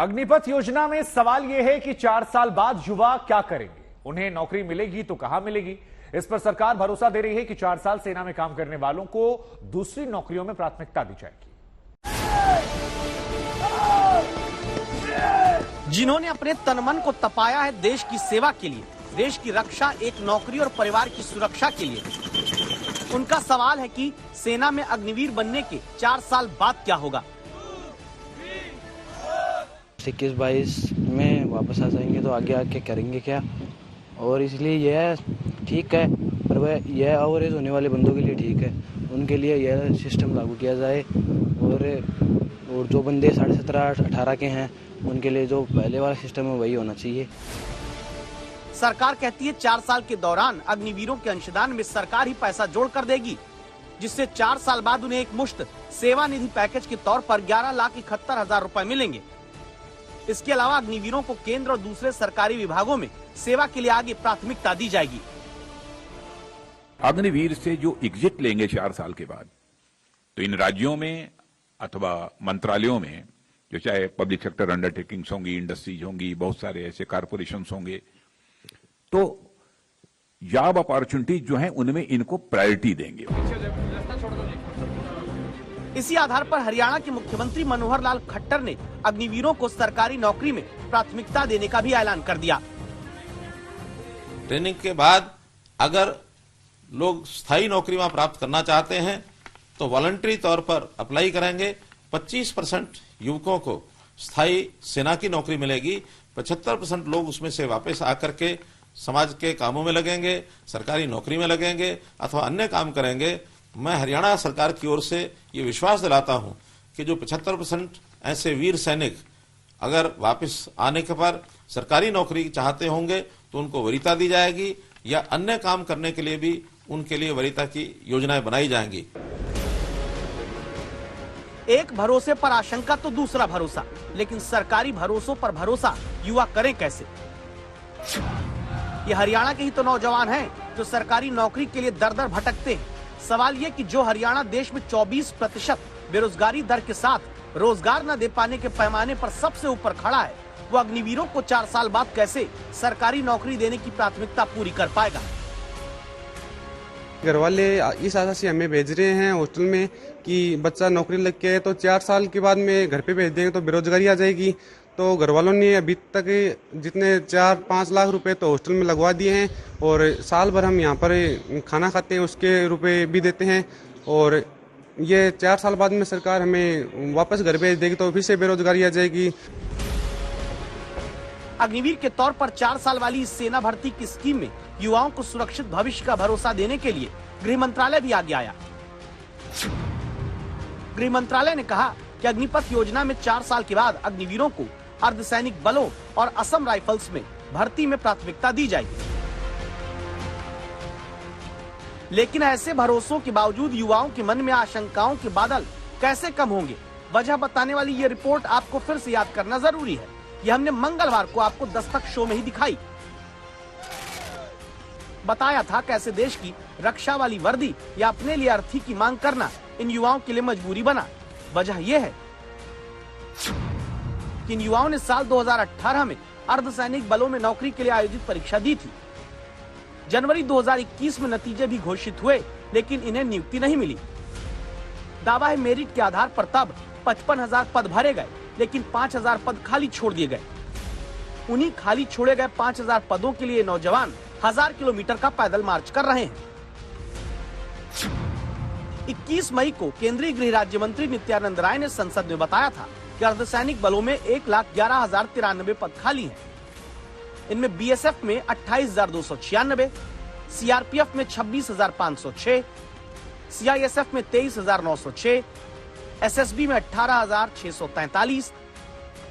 अग्निपथ योजना में सवाल यह है कि 4 साल बाद युवा क्या करेंगे, उन्हें नौकरी मिलेगी तो कहां मिलेगी। इस पर सरकार भरोसा दे रही है कि 4 साल सेना में काम करने वालों को दूसरी नौकरियों में प्राथमिकता दी जाएगी। जिन्होंने अपने तनमन को तपाया है देश की सेवा के लिए, देश की रक्षा, एक नौकरी और परिवार की सुरक्षा के लिए, उनका सवाल है कि सेना में अग्निवीर बनने के 4 साल बाद क्या होगा। 21-22 में वापस आ जाएंगे तो आगे आके करेंगे क्या, और इसलिए यह ठीक है, पर वह यह एवरेज होने वाले बंदों के लिए ठीक है, उनके लिए यह सिस्टम लागू किया जाए। और जो बंदे 17.5-18 के हैं उनके लिए जो पहले वाला सिस्टम है वही होना चाहिए। सरकार कहती है 4 साल के दौरान अग्निवीरों के अंशदान में सरकार ही पैसा जोड़ कर देगी, जिससे 4 साल बाद उन्हें एक मुश्त सेवा निधि पैकेज के तौर पर 11,71,000 रुपए मिलेंगे। इसके अलावा अग्निवीरों को केंद्र और दूसरे सरकारी विभागों में सेवा के लिए आगे प्राथमिकता दी जाएगी। अग्निवीर से जो एग्जिट लेंगे 4 साल के बाद, तो इन राज्यों में अथवा मंत्रालयों में, जो चाहे पब्लिक सेक्टर अंडरटेकिंग्स होंगी, इंडस्ट्रीज होंगी, बहुत सारे ऐसे कारपोरेशन होंगे, तो जॉब अपॉर्चुनिटीज जो हैं उनमें इनको प्रायोरिटी देंगे। इसी आधार पर हरियाणा के मुख्यमंत्री मनोहर लाल खट्टर ने अग्निवीरों को सरकारी नौकरी में प्राथमिकता देने का भी ऐलान कर दिया। ट्रेनिंग के बाद अगर लोग स्थायी नौकरी वहां प्राप्त करना चाहते हैं तो वॉलंटरी तौर पर अप्लाई करेंगे। 25% युवकों को स्थायी सेना की नौकरी मिलेगी, 75% लोग उसमें से वापस आकर के समाज के कामों में लगेंगे, सरकारी नौकरी में लगेंगे अथवा अन्य काम करेंगे। मैं हरियाणा सरकार की ओर से ये विश्वास दिलाता हूं कि जो 75% ऐसे वीर सैनिक अगर वापस आने के पर सरकारी नौकरी चाहते होंगे तो उनको वरीयता दी जाएगी, या अन्य काम करने के लिए भी उनके लिए वरीयता की योजनाएं बनाई जाएंगी। एक भरोसे पर आशंका तो दूसरा भरोसा, लेकिन सरकारी भरोसों पर भरोसा युवा करें कैसे। ये हरियाणा के ही तो नौजवान हैं जो सरकारी नौकरी के लिए दर दर भटकते हैं। सवाल ये कि जो हरियाणा देश में 24% बेरोजगारी दर के साथ रोजगार न दे पाने के पैमाने पर सबसे ऊपर खड़ा है, वो अग्निवीरों को 4 साल बाद कैसे सरकारी नौकरी देने की प्राथमिकता पूरी कर पाएगा। घर वाले इस आशा से हमें भेज रहे हैं हॉस्टल में कि बच्चा नौकरी लग के तो 4 साल के बाद में घर पे भेज देंगे तो बेरोजगारी आ जाएगी। तो घर वालों ने अभी तक जितने 4-5 लाख रुपए तो हॉस्टल में लगवा दिए हैं, और साल भर हम यहाँ पर खाना खाते हैं उसके रुपए भी देते हैं, और ये 4 साल बाद में सरकार हमें वापस घर भेज देगी तो फिर से बेरोजगारी आ जाएगी। अग्निवीर के तौर पर 4 साल वाली इस सेना भर्ती की स्कीम में युवाओं को सुरक्षित भविष्य का भरोसा देने के लिए गृह मंत्रालय भी आगे आया। गृह मंत्रालय ने कहा कि अग्निपथ योजना में 4 साल के बाद अग्निवीरों को अर्धसैनिक बलों और असम राइफल्स में भर्ती में प्राथमिकता दी जाएगी। लेकिन ऐसे भरोसों के बावजूद युवाओं के मन में आशंकाओं के बादल कैसे कम होंगे, वजह बताने वाली ये रिपोर्ट आपको फिर से याद करना जरूरी है। ये हमने मंगलवार को आपको दस्तक शो में ही दिखाई। बताया था कैसे देश की रक्षा वाली वर्दी या अपने लिए अर्थी की मांग करना इन युवाओं के लिए मजबूरी बना। वजह यह है कि इन युवाओं ने साल 2018 में अर्धसैनिक बलों में नौकरी के लिए आयोजित परीक्षा दी थी। जनवरी 2021 में नतीजे भी घोषित हुए, लेकिन इन्हें नियुक्ति नहीं मिली। दावा है मेरिट के आधार पर तब 55,000 पद भरे गए, लेकिन 5,000 पद खाली छोड़ दिए गए। उन्हीं खाली छोड़े गए 5,000 पदों के लिए नौजवान 1000 किलोमीटर का पैदल मार्च कर रहे हैं। 21 मई को केंद्रीय गृह राज्य मंत्री नित्यानंद राय ने संसद में बताया था कि अर्धसैनिक बलों में 1,11,093 पद खाली हैं। इनमें बीएसएफ में 28,296, सीआरपीएफ में 26,506, सीआईएसएफ में 23,906, एसएसबी में 18,643,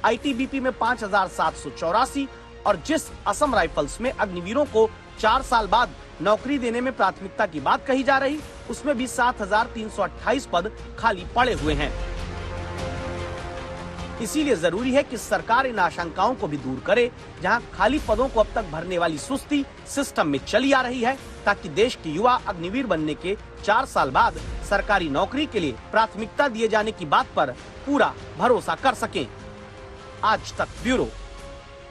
आईटीबीपी में 5,784 और जिस असम राइफल्स में अग्निवीरों को 4 साल बाद नौकरी देने में प्राथमिकता की बात कही जा रही, उसमें भी 7,328 पद खाली पड़े हुए हैं। इसीलिए जरूरी है कि सरकार इन आशंकाओं को भी दूर करे, जहां खाली पदों को अब तक भरने वाली सुस्ती सिस्टम में चली आ रही है, ताकि देश के युवा अग्निवीर बनने के 4 साल बाद सरकारी नौकरी के लिए प्राथमिकता दिए जाने की बात पर पूरा भरोसा कर सकें। आज तक ब्यूरो।